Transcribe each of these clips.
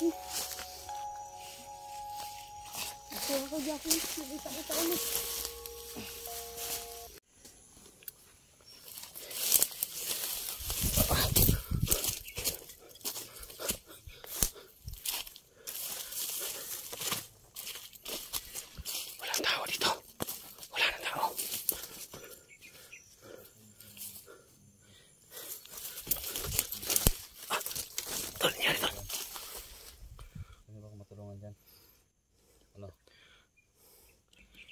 Jackie. Ako, Jackie. Nakita ulit. Walang tao dito. Wala na tao. Tol, nangyari tol. Ano ba kung matulungan dyan? Ano?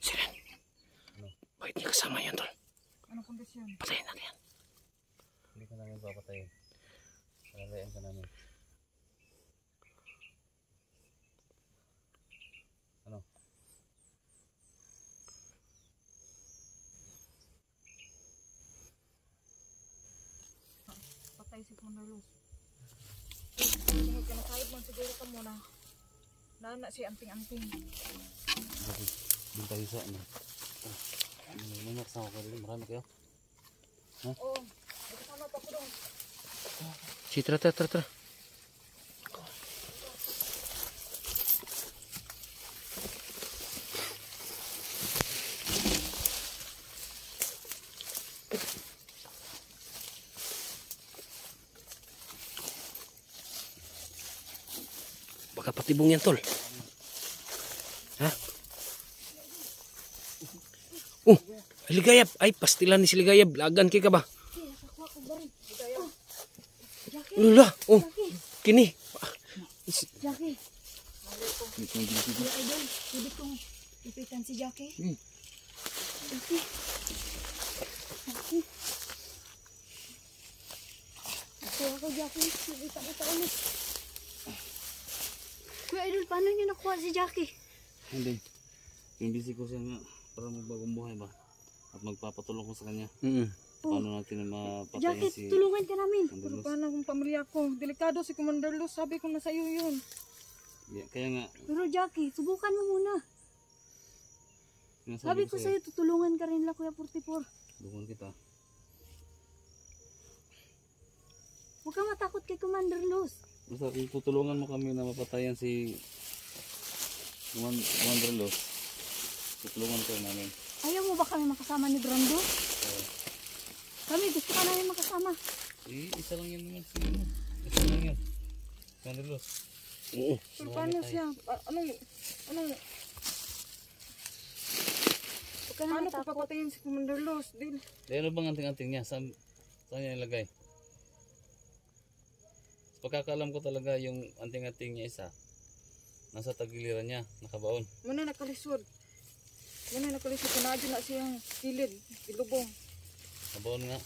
Siren. Ano? Bakit niya kasama yan tol? Ano kondisyon? Patayin natin yan. Hindi ka namin papatayin. Palalayan ka namin. Ano? Patay si Kunalos. Tingin ka na kahit man siguro ka muna. Nana si anting-anting. Bakit? Doon tayo sa ano? May nakasama ka rin. Marami kayo? Oo. Kasama pa ko doon. Si tara. Baka patibong yan tol. Ha? Oh, Ligayab. Ay, pastilan ni si Ligayab. Lagan kay ka ba? Nakakuha ko ba rin? Jackie. Lula. Oh, kini. Jackie. Kuya Idol, pwede kong ipitan si Jackie. Jackie. Ako, Jackie. Nakita ulit. Kuya Idol, paano niyo nakuha si Jackie? Hindi. Imbisi ko siya nga para magbagong buhay ba? At magpapatulong ko sa kanya. Paano natin mapatayin Jackie, si... tulungan ka namin. Mandalos? Paano kung pamilya ko? Delikado si Commander Luz. Sabi ko na sa iyo yun. Yeah, kaya nga... Pero Jackie, subukan mo muna. sinasabi Sabi ko sa iyo, tutulungan ka rin lang Kuya 44. Tulungan kita. Huwag ka matakot kay Commander Luz. Basta kung tutulungan mo kami na mapatayan si... Commander Luz, tutulungan ko namin. Ayaw mo ba kami makasama ni Brando? Kami gusto ka namin makasama. Isa lang yan naman si... Isa lang yan. Commander Luz. Oo. Pero paano siya? Paano ko papatayin si Commander Luz? Ano bang anting-anting niya? Saan niya ilagay? Sa pagkakalam ko talaga yung anting-anting niya isa, nasa tagiliran niya, nakabaon. Muna nakalisod. Kanadyo na siyang kilid, ilubong. Nakabaon nga.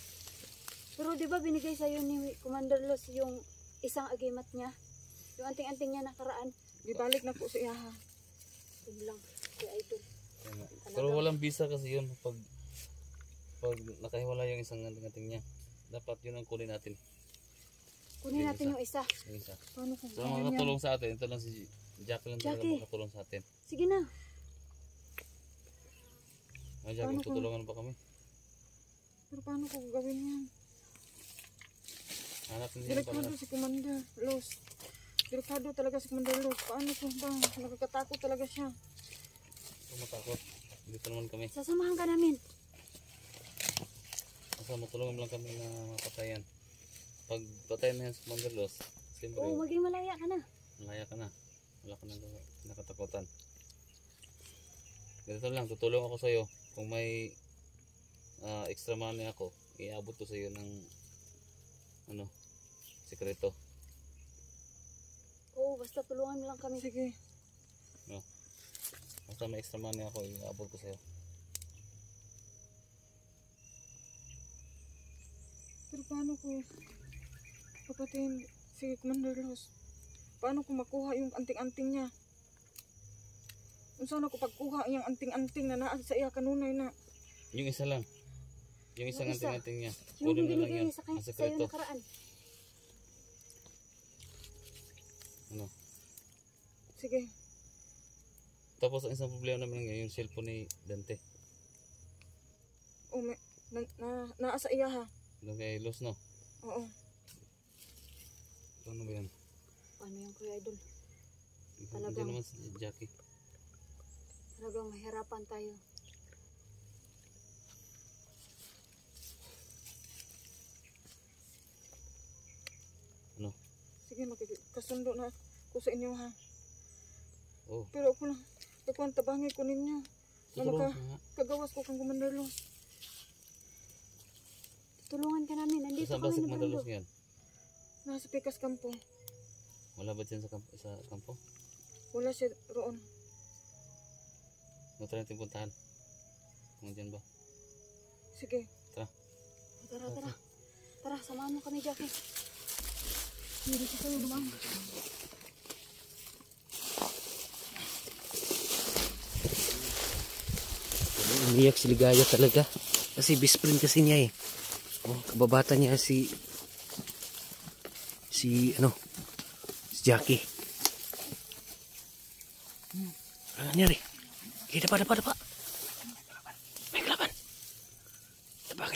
Pero di ba binigay sa'yo ni Commander Luz yung isang agimat niya? Yung anting-anting niya nakaraan. Ibalik na po sa iyaha. Yun lang, Kuya Idol. Pero walang bisa kasi yun pag nakahiwala yung isang anting-anting niya. Dapat yun ang kunin natin. Kunin natin yung isa. Yung isa. Paano kung So makakatulong sa atin, ito lang si Jack lang talaga Jackie. makakatulong sa atin. Sige na. Jack, Paano kung- tutulungan ba kami? Pero paano ko gawin yan? Hanapin niya Delikado si Commander Luz. Delikado talaga si Commander Luz. Paano kung ba? Nakakatakot talaga siya. Kung matakot, dito naman kami. Sasamahan ka namin. Basta matulungan lang kami na mapatayan. Pag patayan na yan sa Commander Luz, siyempre, Oo, maging malaya ka na. malaya ka na. Wala ka na nakatakutan. Ganito lang, tutulong ako sa iyo. Kung may extra money ako, iabot ko sa iyo ng sekreto. Oo, basta tulungan mo lang kami. Sige. Basta may extra money ako, iabot ko sa iyo. Pero paano ko papatayin si Commander Luz? Paano ko makuha yung anting-anting niya? Kung saan ako pagkuha yung anting-anting na naa sa iya kanunay na. Yung isa lang. Yung isang Yung isa? anting-anting niya. Yung Kunin mo lang binigay yan. niya Ang sa'yo sekreto. nakaraan. Ano? Sige. Tapos ang isang problema naman ngayon, yung cellphone ni Dante. O, naa sa iya ha. Doon kay Luz, no? Oo. Ano ba yan? Paano yung Kuya Idol? Hindi Talagang- naman si Jackie. Talagang mahirapan tayo. Ano? Sige, makikasundo na ako sa inyo ha. Oh, Pero ako lang, kakuan tabangi ko ninyo. tutulungan Ano ka nga. Kagawas ko kang Commander Los. Tulungan ka namin. Nandito Saan ba kami si ni Madalos Brando. ngayon? Nasa Pikas Kampo. Wala ba dyan sa kampo? Wala siya roon. Matry natin puntahan. Kung dyan ba? Sige. Tara, tara. Tara, samahan mo kami, Jackie. Hindi ko kayo dumaan. Umiyak si Ligaya talaga. Kasi best friend kasi niya eh. Oh, kababata niya si Jackie. Ano nangyari? Okay, dapa. May kalaban. Dapa.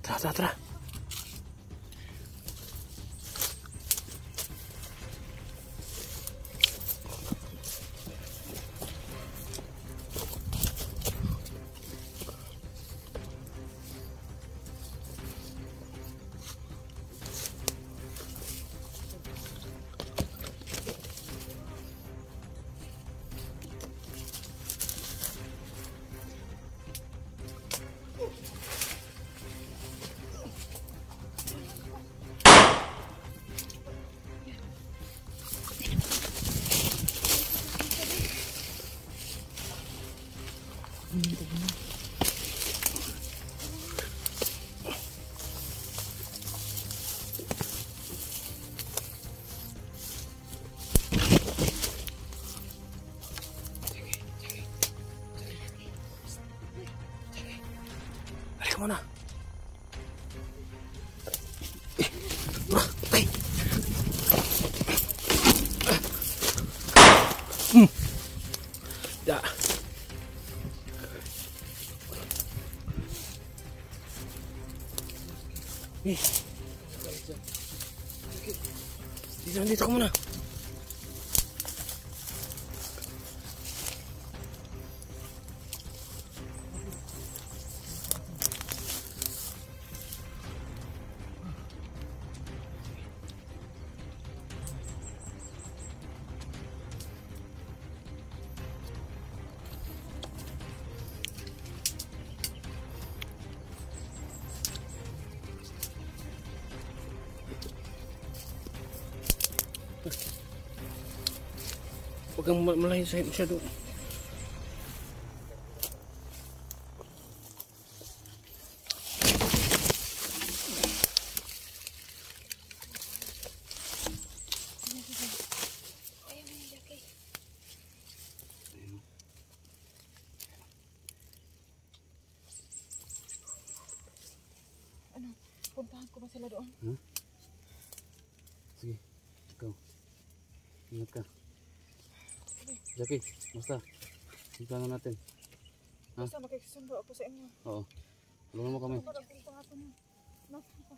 Tara. Balik mo na. Ay. Da. Dito ka muna. Huwag kang malayo sa'yo masyado. Ano? Puntahan ko ba sila doon? Sige, ikaw. Ingat ka. Jackie, basta. Simpangan natin. Ha? Basta makikisundo ako sa inyo. Oo. Tulungan mo kami. Parang pangako niyo. Nasaan ka?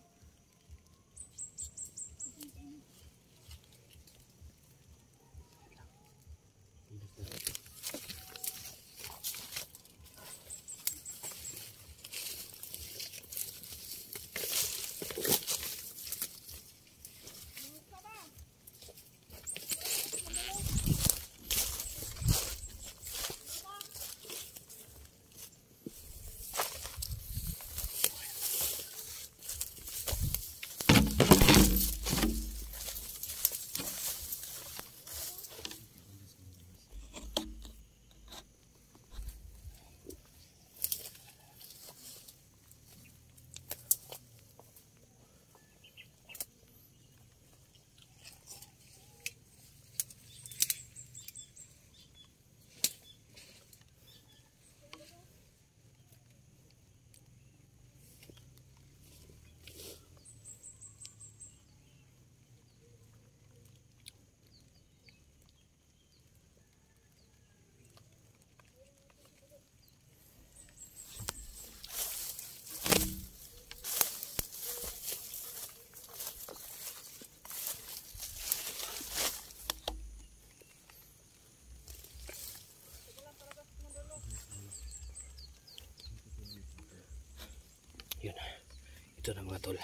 Ito na mga tol.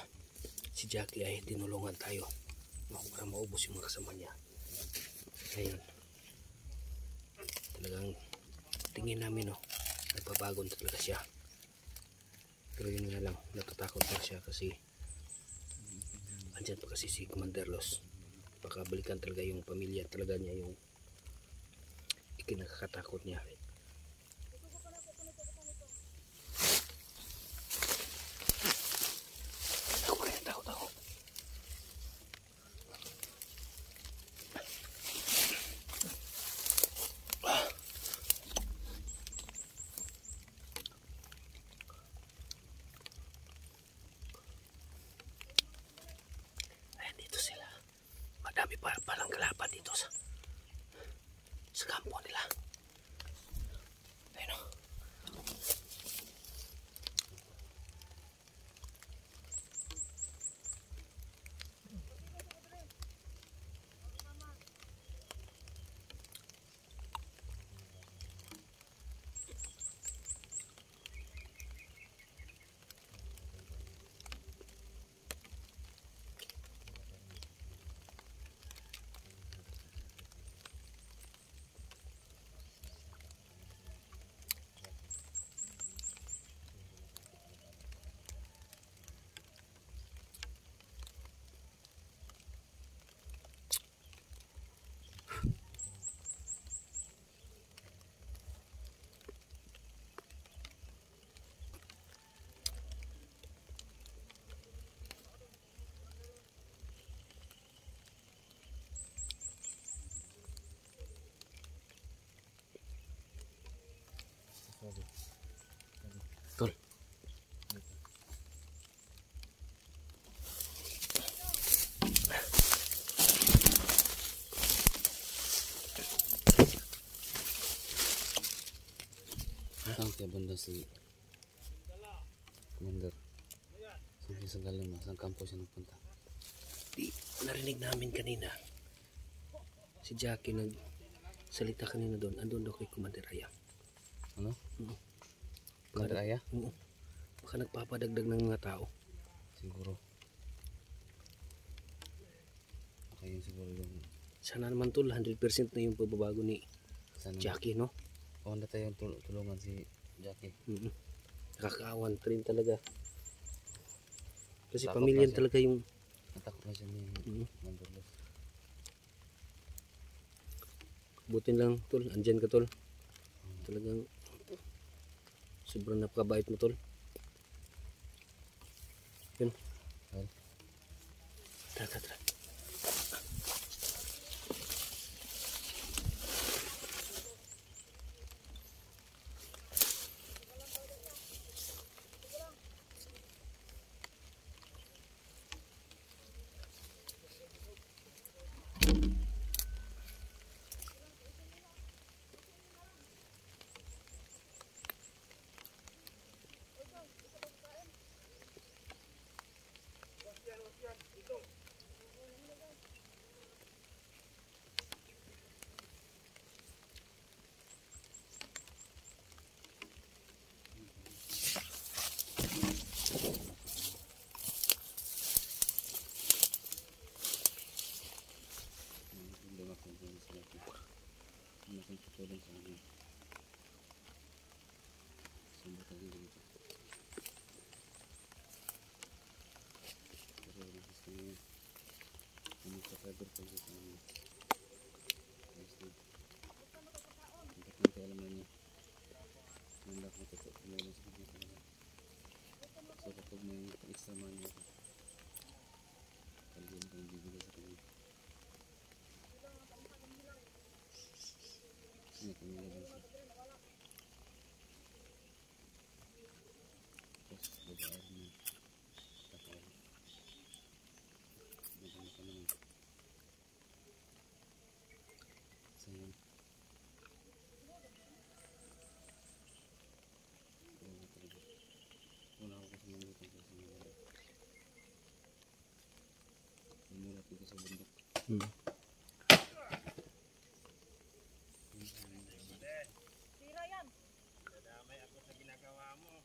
Si Jackie ay tinulungan tayo para maubos yung mga kasama niya. Ngayon, talagang tingin namin nagbabagon talaga siya. Pero yun nga lang, natatakot na siya kasi andyan pa kasi si Commander Los. Baka balikan talaga yung pamilya talaga niya, yung ikinakakatakot niya. Ako rin, takot ako. Madami palang kalaban dito sa kampo nila. Ayun o. Tol. Saan kaya banda si Commander? Saan siya sa galing mo? Saan kampo siya nagpunta? Di, narinig namin kanina. Si Jackie nagsalita kanina doon. Andun daw kay Commander Aya. Ano? Commander Aya? Oo. Baka nagpapadagdag ng mga tao. Siguro. Okay, yun siguro yung... Sana naman tol, 100% na yung pagbabago ni Sana Jackie, no? O na tayong tulungan si Jackie. Nakakaawan pa rin talaga. Kasi Takot pamilya na siya. talaga yung... Natakot na siya ni Commander Los. Butin lang tol, andyan ka tol. Talagang sobrang napakabait mo tol. Yun. Well. Tara. Tulong sa amin. Sumba tayo dito. Pero gusto niya mag-subscriber po sa amin. Dapat natin alam na niya. Nanda ko ito. Tumulong sa kanya talaga. So kapag may extra money ako, talagang kong bibigay sa kanya. Ini pemilih bangsa. Terus beda airnya. Tak air. Beda makanan. Sayang. Wala ako kasi malutan sa sinila. Inulat ko sa bundok. Nadamay ako sa ginagawa mo.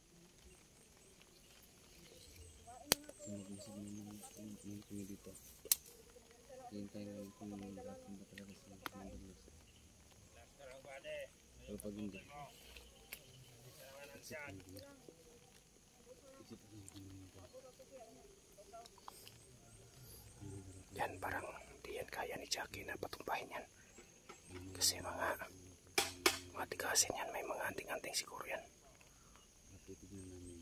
hintay ko kung laking ba talaga sa Mandalos. Pero pag hindi, Yan, parang di yan kaya ni Jackie na patumpahin yan. Kasi mga tigasin yan, may mga anting-anting siguro yan. titignan namin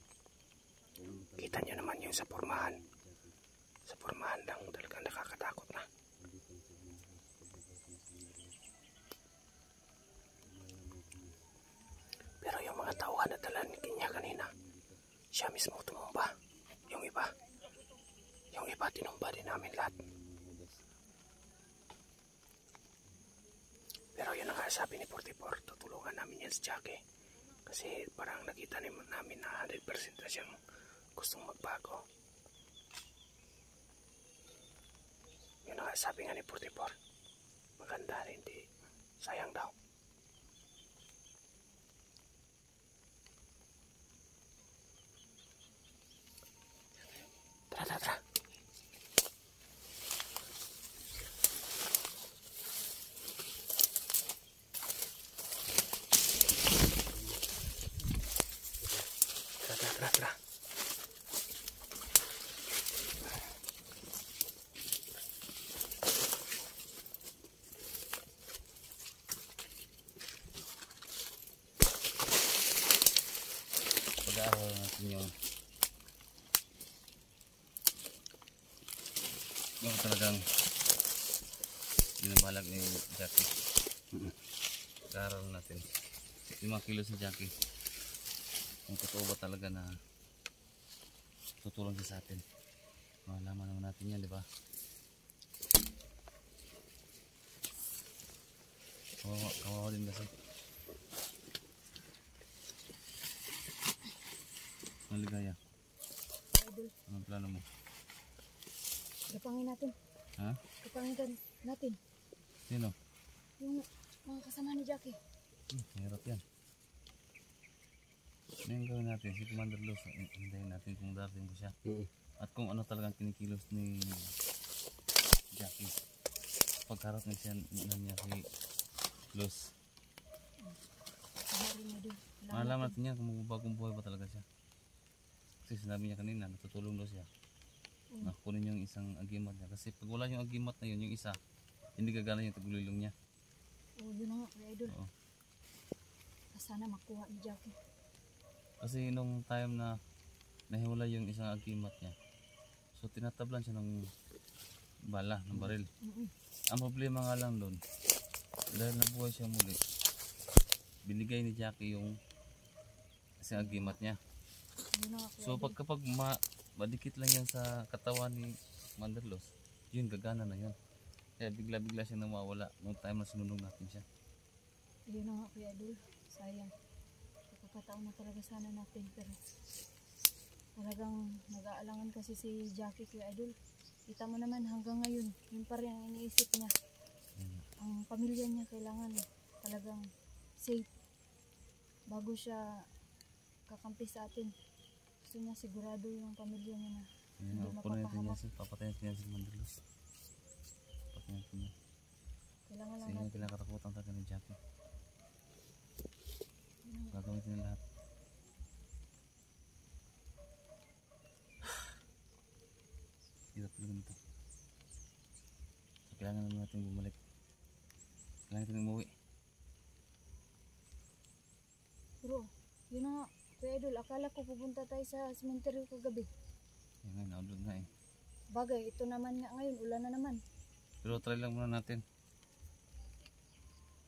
kung ano talaga Kita nyo naman yung sa pormahan. Sa pormahan lang talagang nakakatakot na. dito sa Mandalos. Pero yung mga tauhan na dala niya kanina, siya mismo tumumba. Yung iba tinumba din namin lahat. Pero yun ang nga sabi ni 44, tutulungan namin yan si Jackie. Kasi parang nakita namin na 100% na siyang gustong magbago. Yun ang nga sabi nga ni 44, maganda rin, hindi sayang daw. Tara. Tara. Pag-aaral natin yung talagang binabalag ni Jackie. Pag-aaral natin 5 kilos si Jackie, kung totoo ba talaga na tutulong siya sa atin. Malaman naman natin yan, di ba? Kawawa din kasi. Maligaya. Idol, Anong plano mo? gapangin natin. Ha? Gapangin natin. Sino? Yung mga kasama ni Jackie. Mahirap yan. Ano yung gawin natin? Si Commander Los, hintayin natin kung darating ko siya. At kung ano talagang kinikilos ni Jackie. Pagharap na siya niya si Los. Sabi niya doon. Malalaman natin yan kung bagong buhay ba talaga siya. Kasi sinabi niya kanina, natutulong daw siya. Nakunin yung isang agimat niya. Kasi pag wala yung agimat na yun, yung isa, hindi gagana yung tagulilong niya. Oo, yun na nga, Kuya Idol. Oo. Sana makuha ni Jackie. Kasi nung time na nahiwala yung isang agimat niya, so tinatablan siya ng bala, ng baril. Ang problema nga lang doon, dahil nabuhay siya muli, binigay ni Jackie yung isang agimat niya. Yun na nga, Kuya So Idol. kapag madikit lang yan sa katawan ni Manderlos, yun gagana na yun. Kaya bigla-bigla siya nawawala nung time na sinunong natin siya. Yun na nga, Kuya Idol. Sayang. Pagkakataon na talaga sana natin. Pero talagang nag-aalangan kasi si Jackie, Kuya Idol. Kita mo naman hanggang ngayon, yun pa rin ang iniisip niya. Ang pamilya niya kailangan talagang safe bago siya kakampi sa atin. Gusto niya sigurado yung pamilya niya na hindi Puno natin mapapahamak. yan, papatayin natin yan si Manderlos. Papatayin natin yan. Kailangan lang Kasi yun ang natin. kinakatakutan talaga ni Jackie. Gagawin natin lahat. Hirap talaga nito. So, kailangan naman natin bumalik. Kailangan natin umuwi. Pero, yun na nga, Kuya Idol, akala ko pupunta tayo sa cemetery kagabi. Yan nga, naulog na eh. Bagay, ito naman nga ngayon, ulan na naman. Pero try lang muna natin.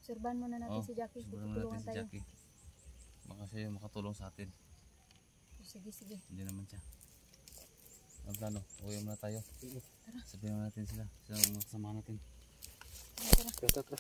Serban muna natin si Jackie, siguro muna tutulungan natin si tayo. Jackie. Baka siya yung makatulong sa atin. Sige. Hindi naman siya. Ang plano, uwi muna tayo. Sabihin muna natin sila. Sila ang mga kasama natin. Tara. Tara.